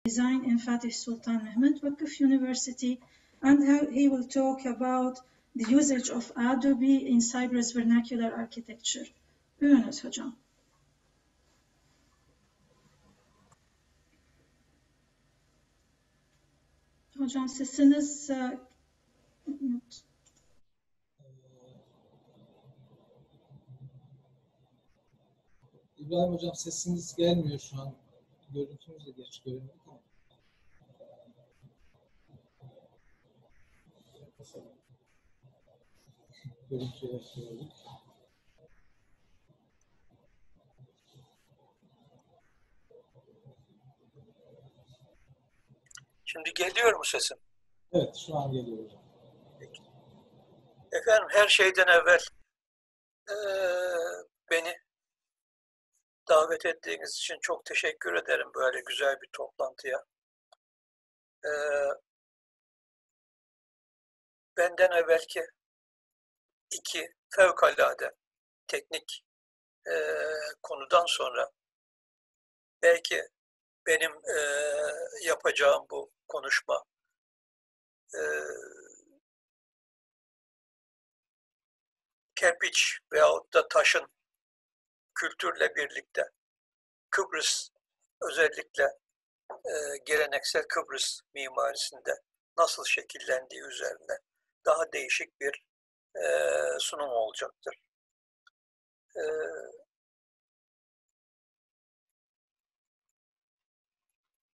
design in Fatih Sultan Mehmet Vakıf University, and he will talk about the usage of Adobe in Cyprus vernacular architecture. Buyurunuz hocam. Hocam sesiniz İbrahim hocam sesiniz gelmiyor şu an. Görüntünüz de geç görünüyor ama. Görüntüye başlayalım. Şimdi geliyor mu sesim? Evet, şu an geliyor hocam. Efendim her şeyden evvel beni davet ettiğiniz için çok teşekkür ederim böyle güzel bir toplantıya. Benden evvelki iki fevkalade teknik konudan sonra belki benim yapacağım bu konuşma kerpiç veyahut da taşın kültürle birlikte Kıbrıs, özellikle geleneksel Kıbrıs mimarisinde nasıl şekillendiği üzerine daha değişik bir sunum olacaktır.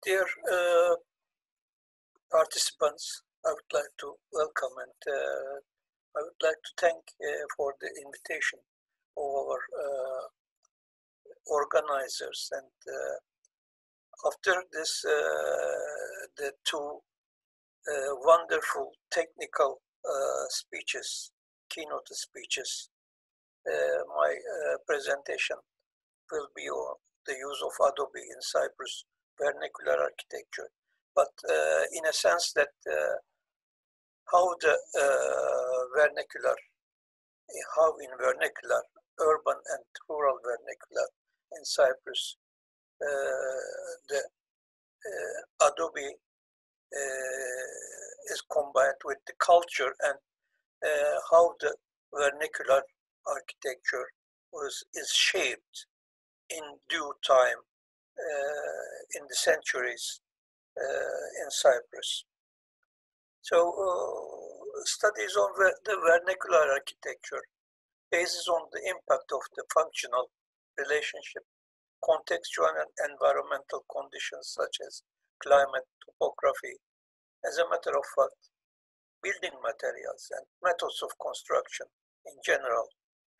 Dear participants, I would like to welcome and I would like to thank for the invitation of our organizers, and after this the two wonderful technical speeches, keynote speeches, my presentation will be on the use of Adobe in Cyprus vernacular architecture, but in a sense that how the vernacular, how in vernacular, urban and rural vernacular in Cyprus, the Adobe is combined with the culture, and how the vernacular architecture is shaped in due time in the centuries in Cyprus. So studies on the vernacular architecture bases on the impact of the functional relationship, contextual and environmental conditions such as climate, topography. As a matter of fact, building materials and methods of construction in general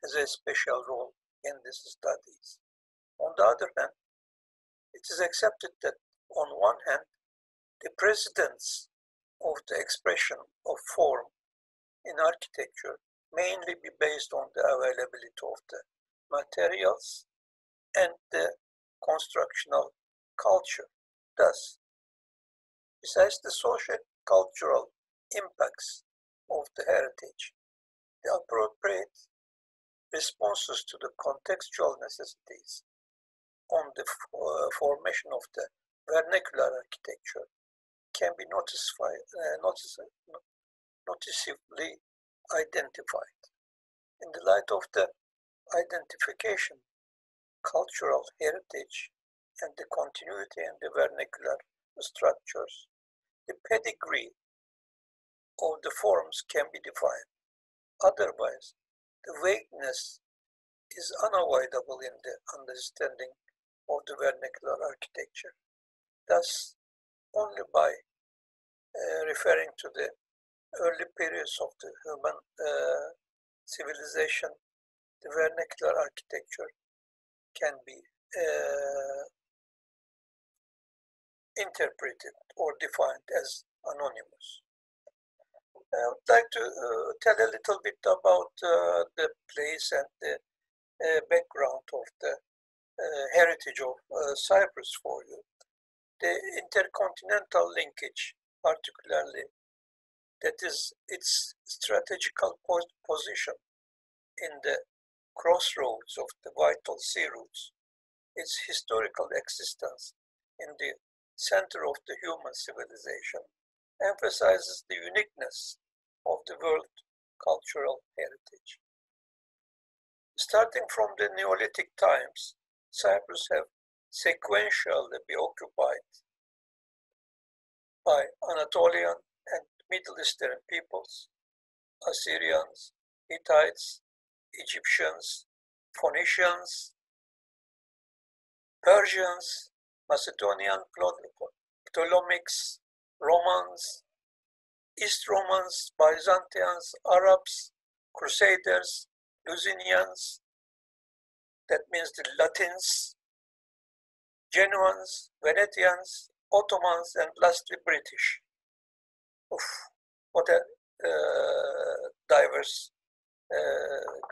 has a special role in these studies. On the other hand, it is accepted that on one hand, the precedence of the expression of form in architecture mainly be based on the availability of the materials and the constructional culture. Thus, besides the social cultural impacts of the heritage, the appropriate responses to the contextual necessities on the formation of the vernacular architecture can be noticeably identified. In the light of the identification, cultural heritage, and the continuity in the vernacular structures, the pedigree of the forms can be defined. Otherwise, the vagueness is unavoidable in the understanding of the vernacular architecture. Thus, only by referring to the early periods of the human civilization, the vernacular architecture can be interpreted or defined as anonymous. I would like to tell a little bit about the place and the background of the heritage of Cyprus for you. The intercontinental linkage, particularly, that is its strategical position in the crossroads of the vital sea routes, its historical existence in the center of the human civilization, emphasizes the uniqueness of the world cultural heritage. Starting from the Neolithic times, Cyprus have sequentially been occupied by Anatolian and Middle Eastern peoples, Assyrians, Hittites, Egyptians, Phoenicians, Persians, Macedonian Ptolemies, Romans, East Romans, Byzantines, Arabs, Crusaders, Lusitanians, that means the Latins, Genoans, Venetians, Ottomans, and lastly British. Oof, what a diverse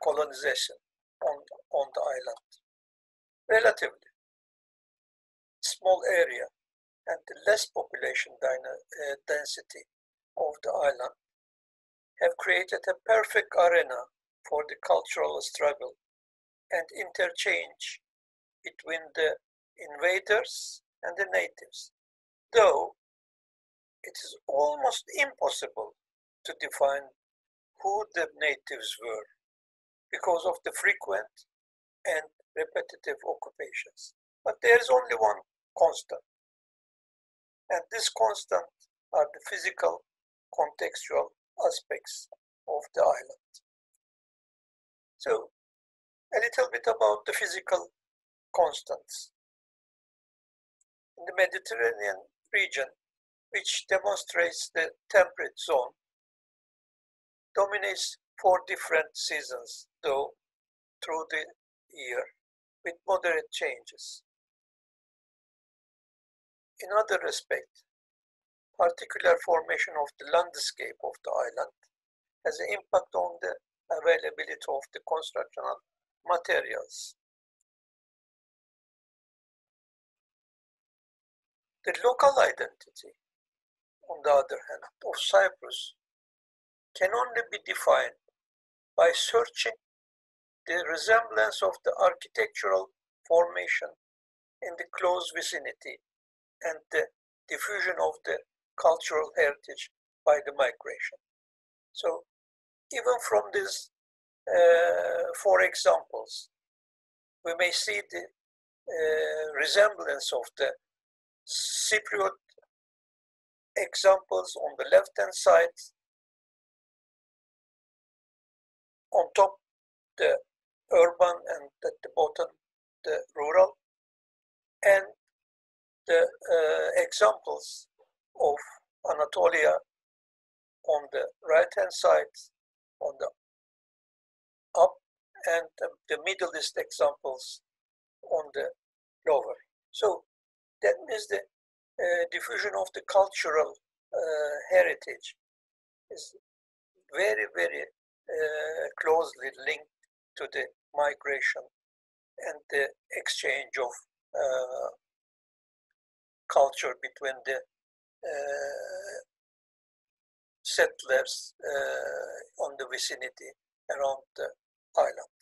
colonization on the island. Relatively small area and the less population density of the island have created a perfect arena for the cultural struggle and interchange between the invaders and the natives, though it is almost impossible to define who the natives were because of the frequent and repetitive occupations. But there is only one constant, and this constant are the physical, contextual aspects of the island. So, a little bit about the physical constants. In the Mediterranean region, which demonstrates the temperate zone, dominates 4 different seasons, though through the year, with moderate changes. In other respect, particular formation of the landscape of the island has an impact on the availability of the constructional materials. The local identity, on the other hand, of Cyprus can only be defined by searching the resemblance of the architectural formation in the close vicinity and the diffusion of the cultural heritage by the migration. So, even from these 4 examples, we may see the resemblance of the Cypriot examples on the left-hand side, on top the urban and at the bottom the rural, and the examples of Anatolia on the right-hand side, on the up, and the Middle East examples on the lower. So that means the diffusion of the cultural heritage is very, very closely linked to the migration and the exchange of culture between the settlers on the vicinity around the island.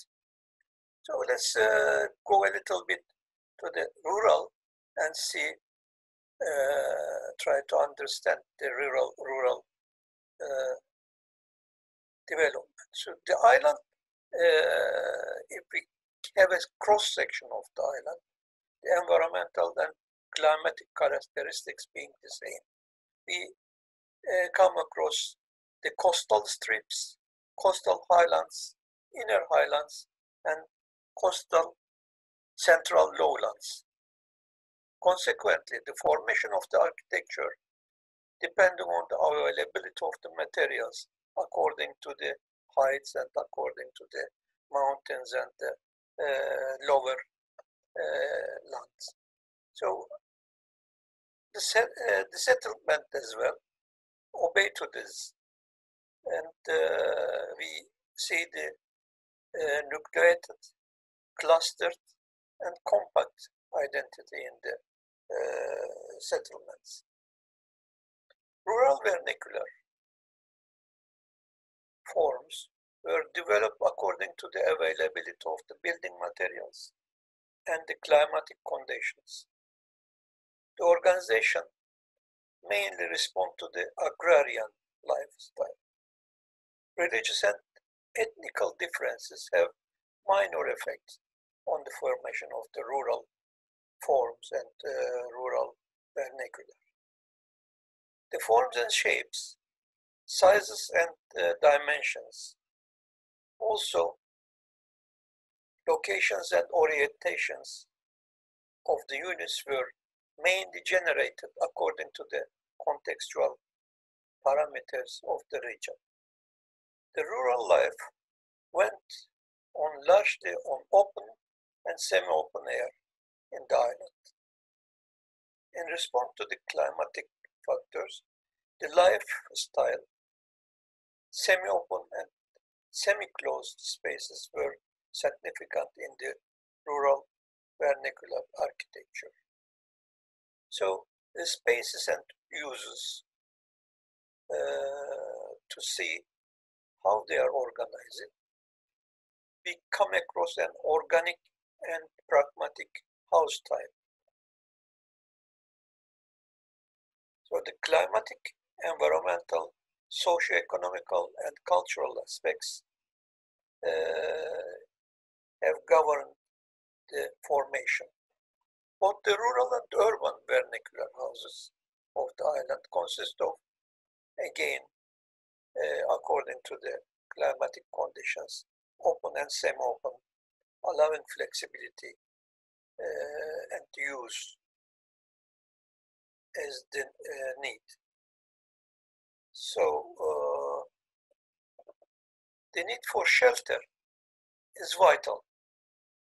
So let's go a little bit to the rural and see, try to understand the rural development. So the island, if we have a cross section of the island, the environmental and climatic characteristics being the same, we come across the coastal strips, coastal highlands, inner highlands, and coastal central lowlands. Consequently, the formation of the architecture, depending on the availability of the materials, according to the heights and according to the mountains and the lower lands. So the settlement as well obey to this, and we see the nucleated, clustered, and compact identity in the settlements. Rural vernacular forms were developed according to the availability of the building materials and the climatic conditions. The organization mainly respond to the agrarian lifestyle. Religious and ethnical differences have minor effects on the formation of the rural forms and rural vernacular. The forms and shapes, sizes and dimensions, also locations and orientations of the units were mainly generated according to the contextual parameters of the region. The rural life went on largely on open and semi-open air in the island. In response to the climatic factors, the lifestyle, semi-open and semi-closed spaces were significant in the rural vernacular architecture. So the spaces and uses to see how they are organized, we come across an organic and pragmatic house type. So the climatic, environmental, socio-economical and cultural aspects have governed the formation. Both the rural and urban vernacular houses of the island consist of, again, according to the climatic conditions, open and semi-open, allowing flexibility and use as the need. So the need for shelter is vital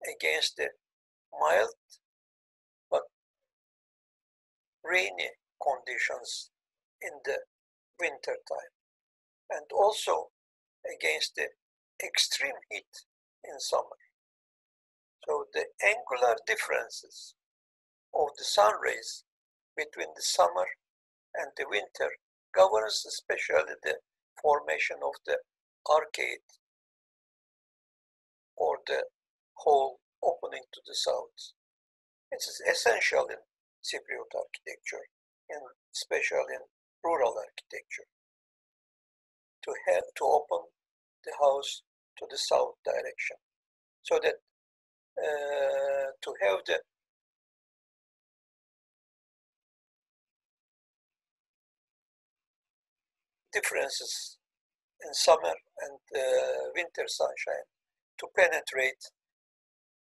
against the mild but rainy conditions in the winter time, and also against the extreme heat in summer. So the angular differences of the sun rays between the summer and the winter governs especially the formation of the arcade or the hole opening to the south. It is essential in Cypriot architecture, especially in rural architecture, to open the house to the south direction, so that to have the differences in summer and winter sunshine to penetrate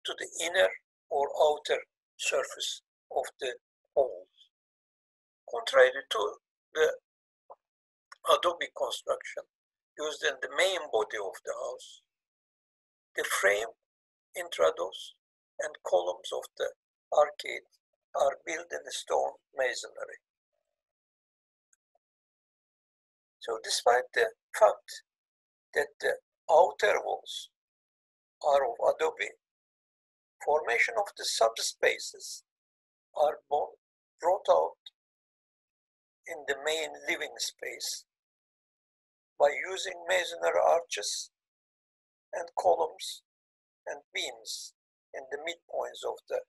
to the inner or outer surface of the hole. Contrary to the Adobe construction used in the main body of the house, the frame, intrados, and columns of the arcade are built in stone masonry. So despite the fact that the outer walls are of Adobe, formation of the subspaces are brought out in the main living space by using masonry arches and columns and beams in the midpoints of the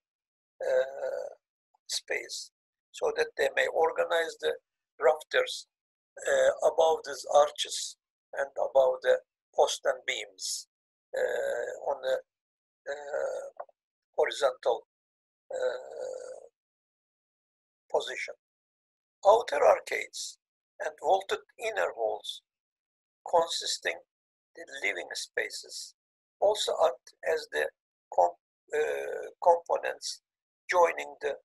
space, so that they may organize the rafters above these arches and above the posts and beams on the horizontal position. Outer arcades and vaulted inner walls consisting the living spaces also act as the components joining the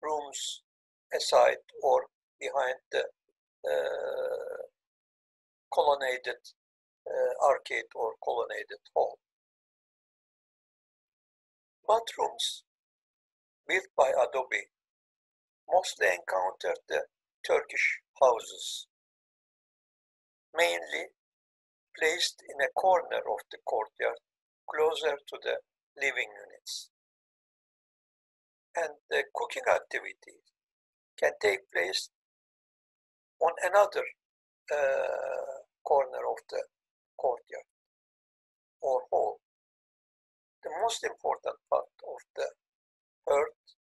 rooms aside or behind the colonnaded arcade or colonnaded hall. Bathrooms built by Adobe mostly encountered the Turkish houses, mainly placed in a corner of the courtyard closer to the living units. And the cooking activity can take place on another corner of the courtyard or hall. The most important part of the hearth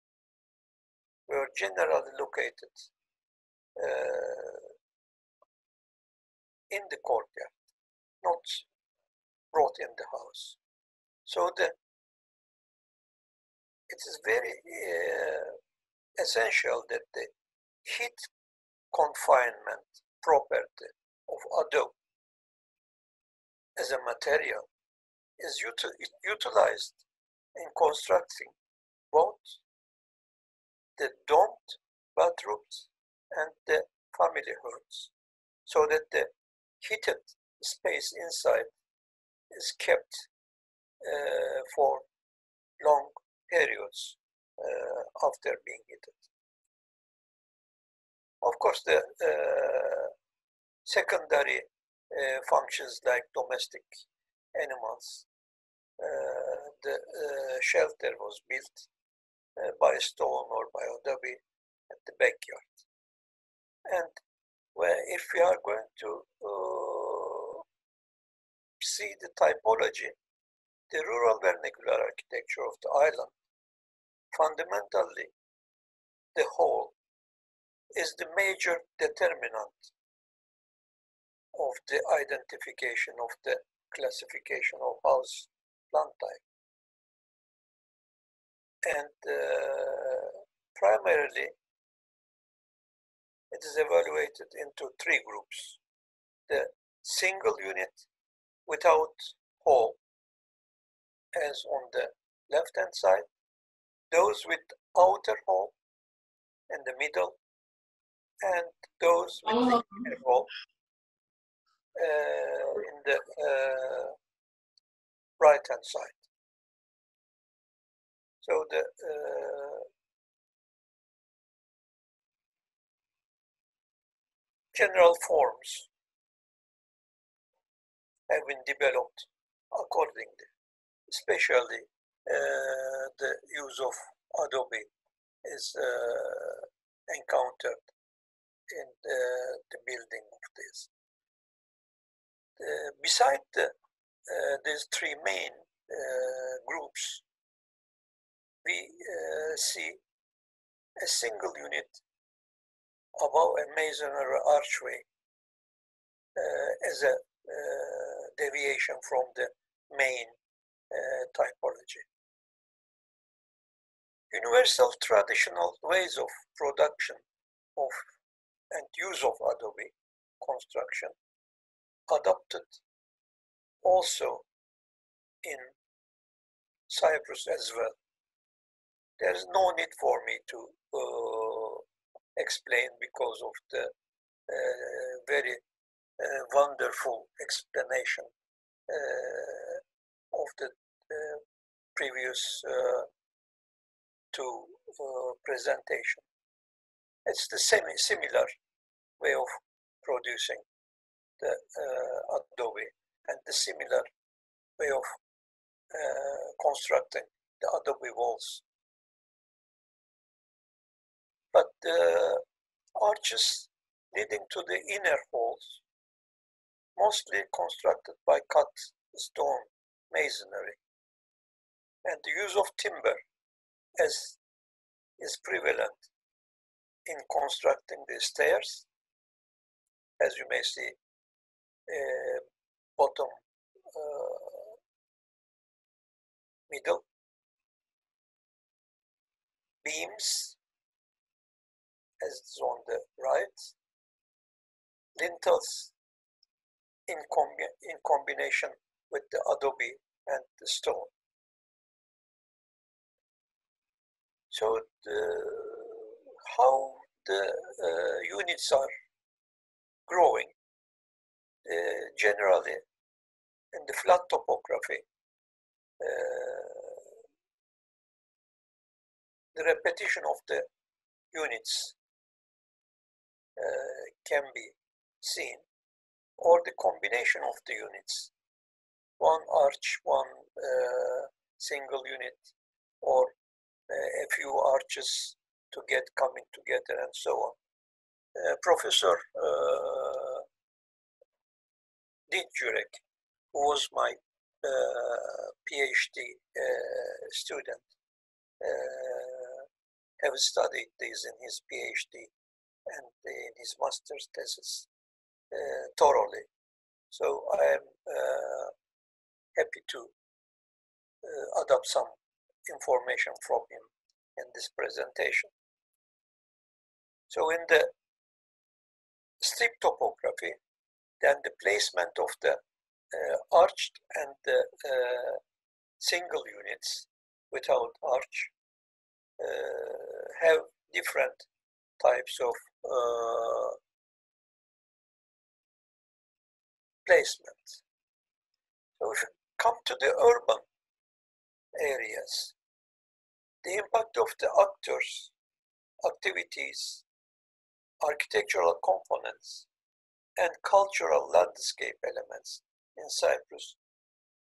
were generally located in the courtyard, not brought in the house. So it is very essential that the heat confinement property of Adobe as a material is utilized in constructing both the domed bathrooms and the family hearths, so that the heated space inside is kept for long periods after being heated. Of course, the secondary functions like domestic animals, the shelter was built by stone or by Adobe at the backyard. And if we are going to see the typology, the rural vernacular architecture of the island, fundamentally the whole is the major determinant of the identification of the classification of house plan type. And primarily it is evaluated into three groups: the single unit without hall, as on the left hand side, those with outer hall in the middle, and those with the inner hall in the right hand side. So the general forms have been developed accordingly, especially the use of Adobe is encountered in the building of this. Beside these three main groups, we see a single unit above a masonry archway as a deviation from the main typology. Universal traditional ways of production of and use of Adobe construction adopted also in Cyprus as well. There is no need for me to explain, because of the very wonderful explanation of the previous two presentation. It's the similar way of producing the Adobe and the similar way of constructing the Adobe walls. But the arches leading to the inner halls, mostly constructed by cut stone masonry, and the use of timber as is prevalent in constructing the stairs, as you may see, bottom middle, beams as is on the right, lintels in combination with the Adobe and the stone. So how the units are growing, generally in the flat topography, the repetition of the units can be seen, or the combination of the units, one arch, one single unit, or a few arches to get coming together, and so on. Professor Dinçürek, who was my PhD student, have studied this in his PhD and in his master's thesis thoroughly. So I am happy to adopt some information from him in this presentation. So in the strip topography, then the placement of the arched and the single units without arch have different types of placement. So if you come to the urban areas, the impact of the actors, activities, architectural components, and cultural landscape elements in Cyprus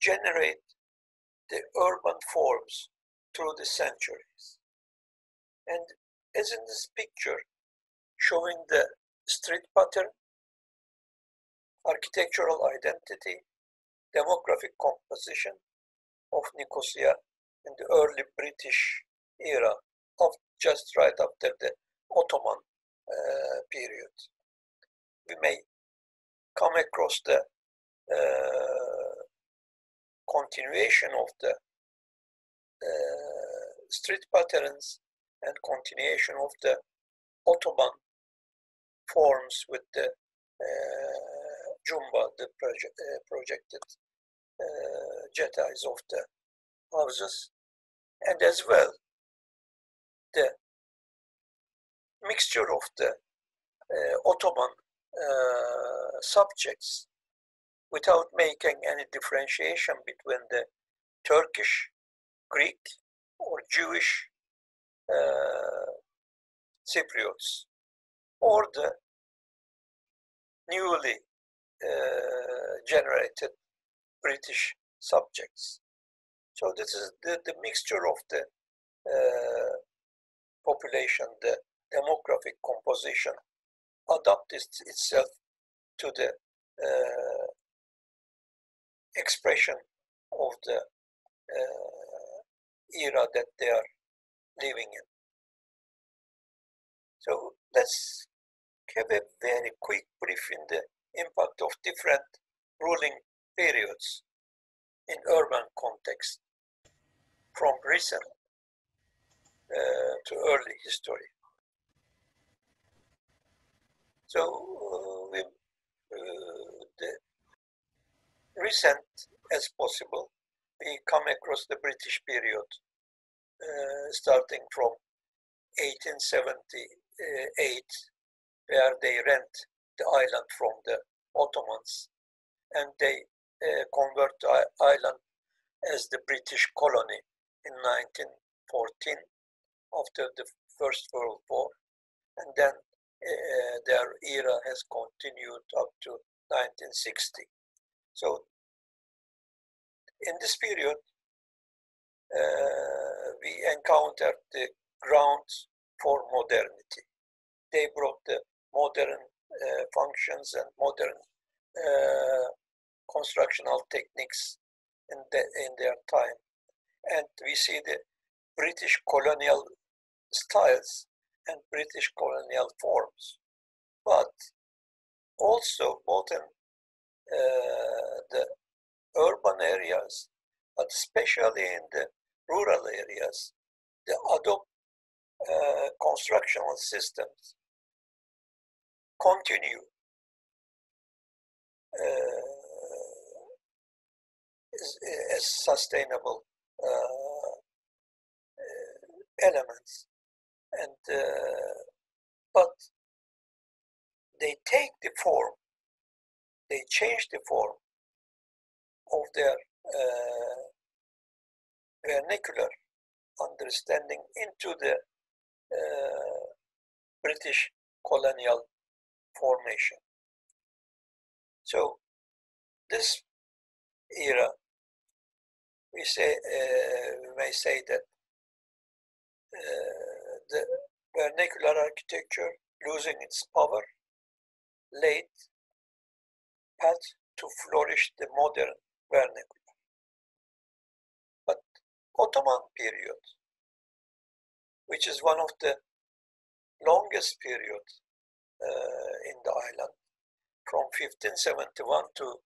generate the urban forms through the centuries. And as in this picture, showing the street pattern, architectural identity, demographic composition of Nicosia in the early British era of just right after the Ottoman period. We may come across the continuation of the street patterns and continuation of the Ottoman forms with the jumba, the projected jetties of the houses, and as well the mixture of the Ottoman subjects without making any differentiation between the Turkish, Greek, or Jewish Cypriots or the newly generated British subjects. So this is the mixture of the population, the demographic composition adapted itself to the expression of the era that they are living in. So let's have a very quick brief in the impact of different ruling periods in urban context from recent to early history. So the recent as possible, we come across the British period starting from 1878, where they rent the island from the Ottomans and they convert the island as the British colony in 1914 after the First World War, and then their era has continued up to 1960. So in this period, we encountered the grounds for modernity. They brought the modern functions and modern constructional techniques in their time. And we see the British colonial styles and British colonial forms. But also both in the urban areas, but especially in the rural areas, the Adobe constructional systems continue as sustainable elements, and but they take the form, they change the form of their vernacular understanding into the British colonial formation. So this era, we may say that the vernacular architecture losing its power laid path to flourish the modern vernacular. But Ottoman period, which is one of the longest period in the island, from 1571 to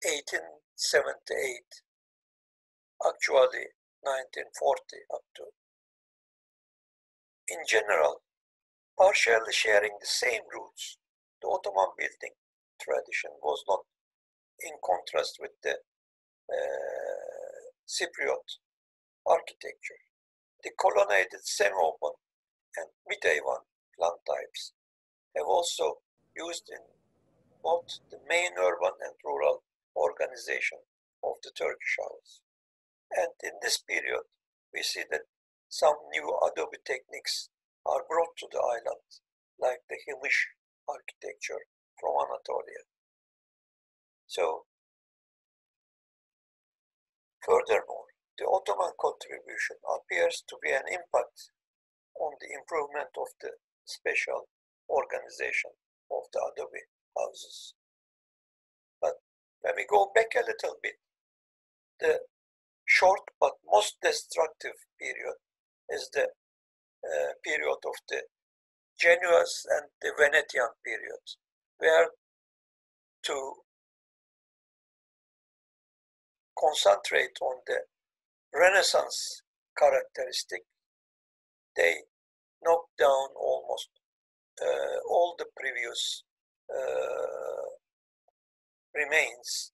1878, actually 1940 up to. In general, partially sharing the same roots, the Ottoman building tradition was not in contrast with the Cypriot architecture. The colonnaded semi-open and mid-A1 plan types have also used in both the main urban and rural organization of the Turkish house. And in this period, we see that some new Adobe techniques are brought to the island, like the Himish architecture from Anatolia. So, furthermore, the Ottoman contribution appears to be an impact on the improvement of the special organization of the Adobe houses. But when we go back a little bit, the short but most destructive period is the period of the Genoese and the Venetian period, where to concentrate on the Renaissance characteristic, they knocked down almost all the previous remains.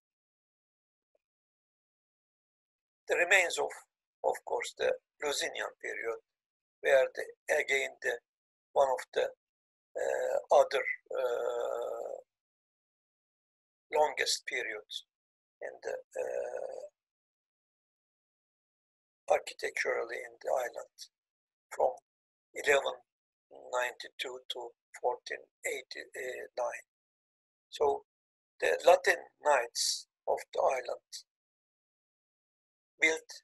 The remains of course, the Lusinian period, where again one of the other longest periods in the architecturally in the island, from 1192 to 1489. So the Latin Knights of the island built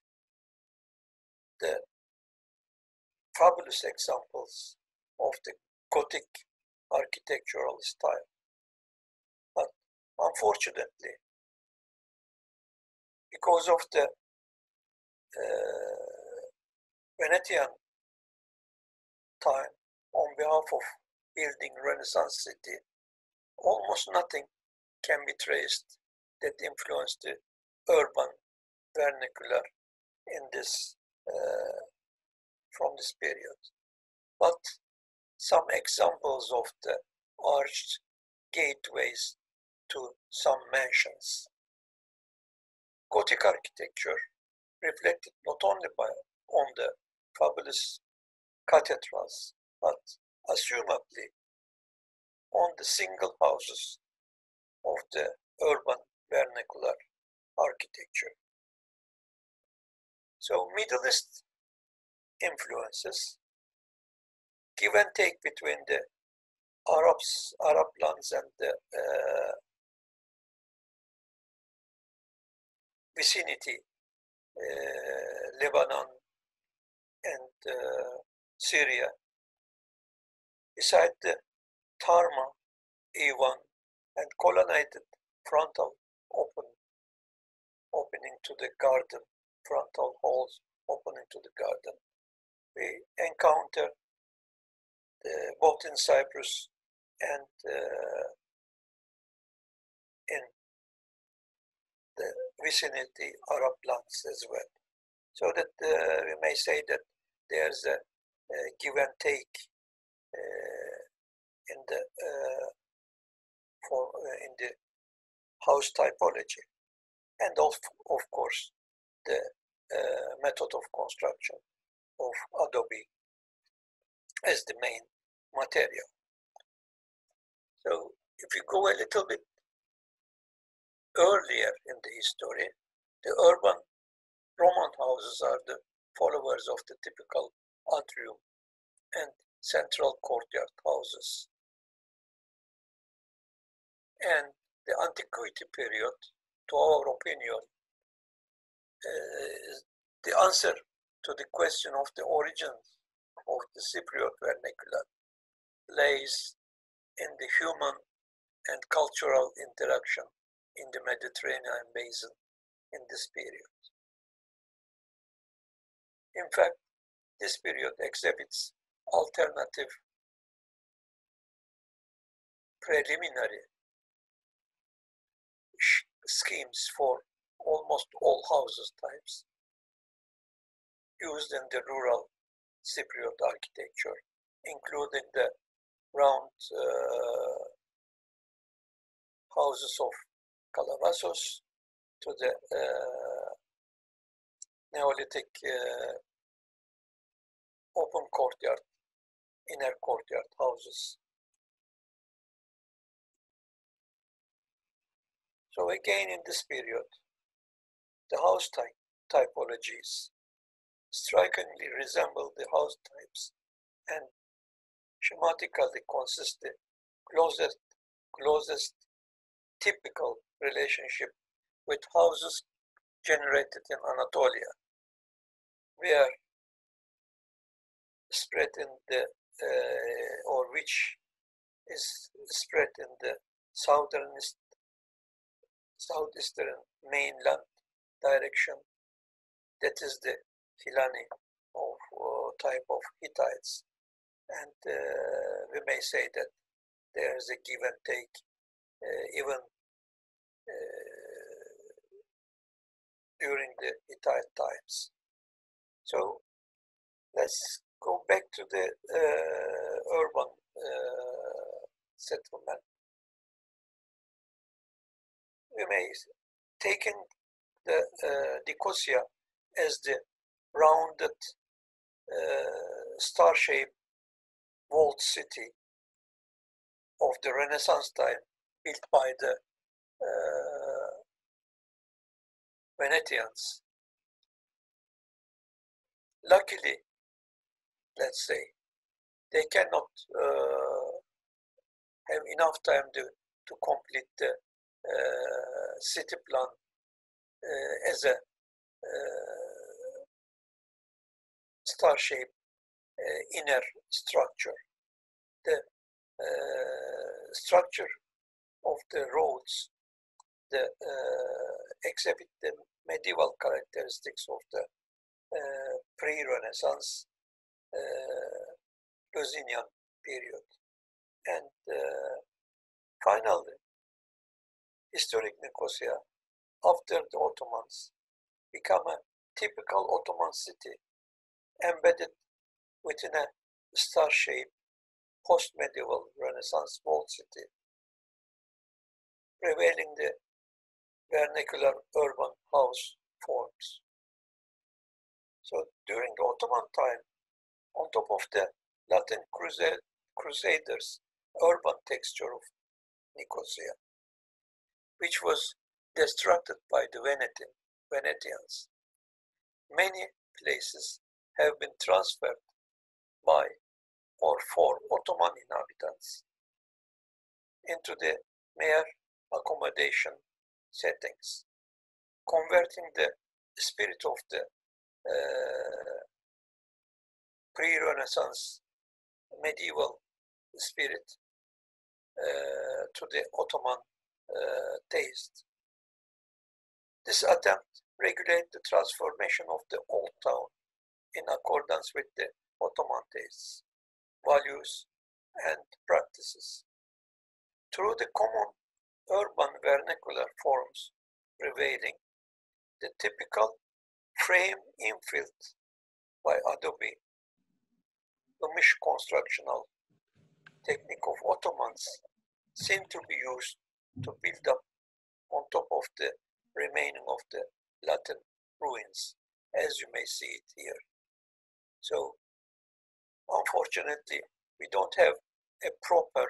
the fabulous examples of the Gothic architectural style. But unfortunately, because of the Venetian time, on behalf of building Renaissance city, almost nothing can be traced that influenced the urban vernacular in this from this period. But some examples of the arched gateways to some mansions. Gothic architecture reflected not only on the fabulous cathedrals, but assumably on the single houses of the urban vernacular architecture. So Middle East influences, give and take between the Arab lands and the vicinity, Lebanon and Syria, beside the Tarma, A1, and colonnaded frontal opening to the garden, frontal halls opening to the garden. We encounter both in Cyprus and in the vicinity Arab lands as well. So that we may say that there's a give and take in the house typology, and of course the method of construction of Adobe as the main material. So if you go a little bit earlier in the history, the urban Roman houses are the followers of the typical atrium and central courtyard houses. And the antiquity period, to our opinion, the answer to the question of the origins of the Cypriot vernacular lays in the human and cultural interaction in the Mediterranean basin in this period. In fact, This period exhibits alternative preliminary schemes for almost all houses types used in the rural Cypriot architecture, including the round houses of Kalavasos to the Neolithic open courtyard, inner courtyard houses. So again, in this period, the house typologies strikingly resemble the house types and schematically consist the closest typical relationship with houses generated in Anatolia, where spread in the or which is spread in the southeastern mainland direction. That is the Hilani of type of Hittites, and we may say that there is a give and take even during the Hittite times. So let's go back to the urban settlement. We may taking the Nicosia as the rounded star-shaped walled city of the Renaissance time, built by the Venetians. Luckily, let's say, they cannot have enough time to complete the city plan as a star-shaped inner structure. The structure of the roads exhibit the medieval characteristics of the pre-Renaissance Lusinian period. And finally, historic Nicosia, after the Ottomans, become a typical Ottoman city embedded within a star-shaped post-medieval Renaissance walled city, prevailing the vernacular urban house forms. So during the Ottoman time, on top of the Latin Crusaders' urban texture of Nicosia, which was destructed by the Venetians, many places have been transferred by or for Ottoman inhabitants into the mere accommodation settings, converting the spirit of the pre-Renaissance medieval spirit to the Ottoman taste. This attempt regulates the transformation of the old town in accordance with the Ottoman tastes, values, and practices. Through the common urban vernacular forms prevailing, the typical frame infilled by Adobe, the mesh constructional technique of Ottomans, seem to be used to build up on top of the remaining of the Latin ruins, as you may see it here. So, unfortunately, we don't have a proper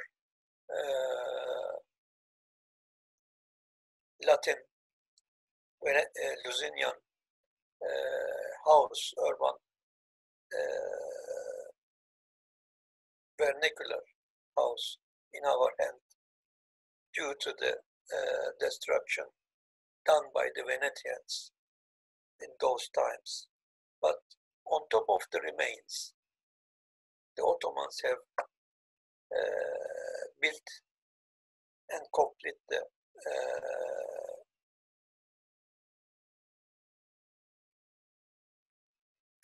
Latin Lusinian house, urban vernacular house in our hand due to the destruction done by the Venetians in those times. But on top of the remains, the Ottomans have built and complete the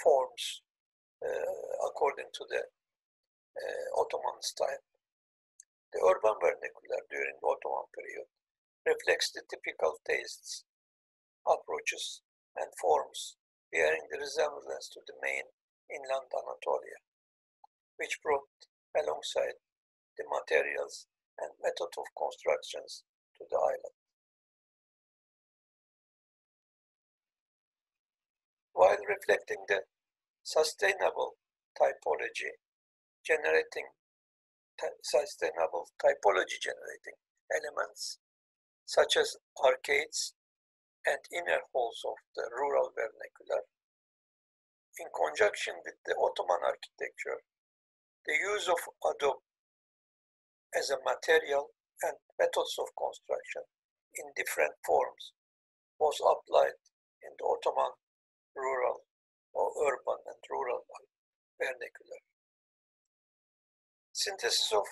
forms according to the Ottoman style. The urban vernacular during the Ottoman period reflects the typical tastes, approaches, and forms bearing the resemblance to the main inland Anatolia, which brought alongside the materials and method of constructions to the island. While reflecting the sustainable typology generating elements such as arcades and inner halls of the rural vernacular, in conjunction with the Ottoman architecture, the use of Adobe as a material and methods of construction in different forms was applied in the Ottoman rural or urban and rural vernacular. Synthesis of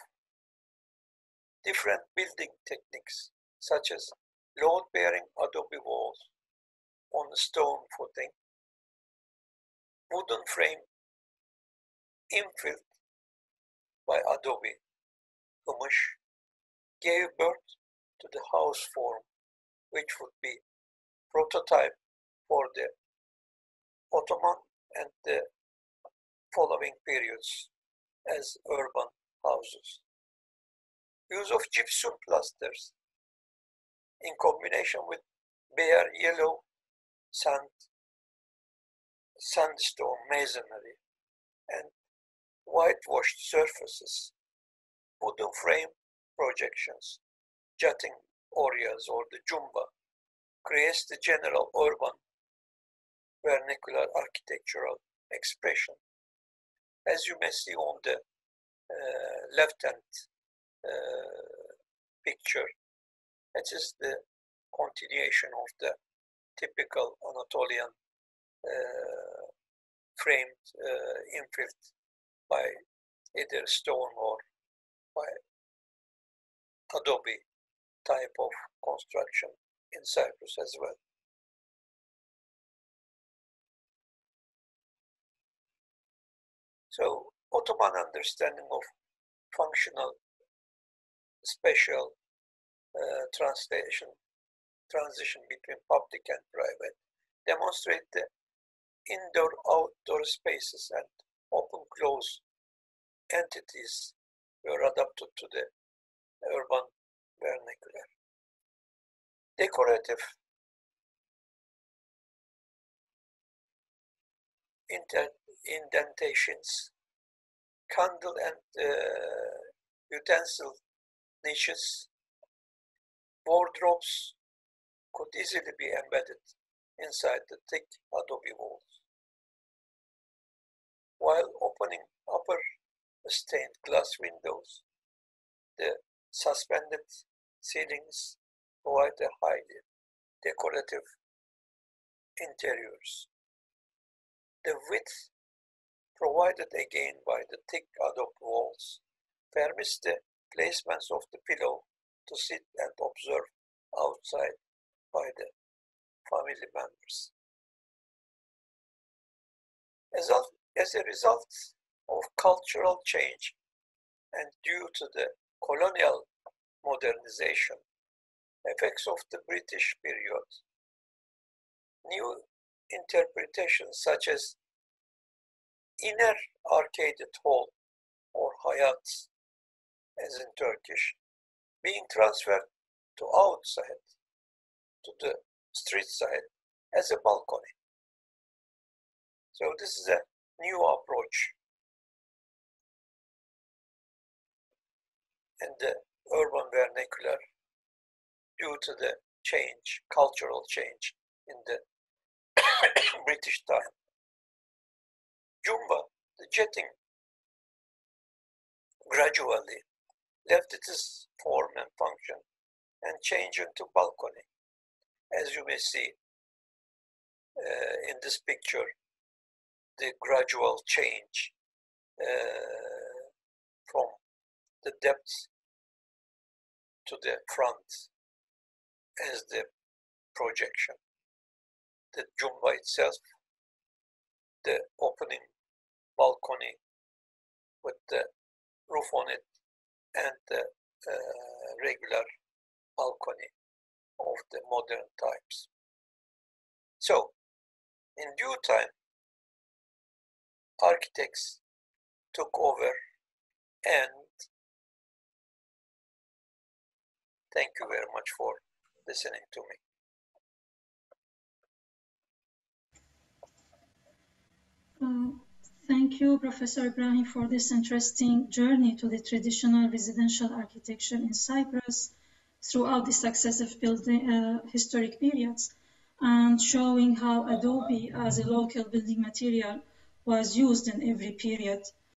different building techniques such as load-bearing adobe walls on a stone footing, wooden frame infilled by adobe humus gave birth to the house form, which would be prototype for the Ottoman and the following periods as urban houses. Use of gypsum plasters in combination with bare yellow sandstone masonry and whitewashed surfaces, wooden frame projections, jutting orias or the jumba creates the general urban vernacular architectural expression. As you may see on the left-hand picture, it is the continuation of the typical Anatolian framed infilled by either stone or by adobe type of construction in Cyprus as well. So, Ottoman understanding of functional spatial transition between public and private demonstrate the indoor-outdoor spaces and open-close entities were adapted to the urban vernacular. Decorative indentations, candle and utensil niches, wardrobes could easily be embedded inside the thick adobe walls, while opening upper stained glass windows, the suspended ceilings provide a highly decorative interiors. The width provided again by the thick adobe walls permits the placements of the pillow to sit and observe outside by the family members. As a result of cultural change and due to the colonial modernization effects of the British period, new interpretations such as inner arcaded hall or hayat, as in Turkish, being transferred to outside, to the street side as a balcony. So this is a new approach in the urban vernacular due to the change, cultural change in the British time. Jumba, the jetting, gradually left its form and function and changed into balcony. As you may see in this picture, the gradual change from the depth to the front as the projection. The jumba itself, the opening balcony with the roof on it and the regular balcony of the modern types. So, in due time, architects took over, and thank you very much for listening to me. Thank you, Professor Ibrahim, for this interesting journey to the traditional residential architecture in Cyprus throughout the successive building, historic periods, and showing how Adobe as a local building material was used in every period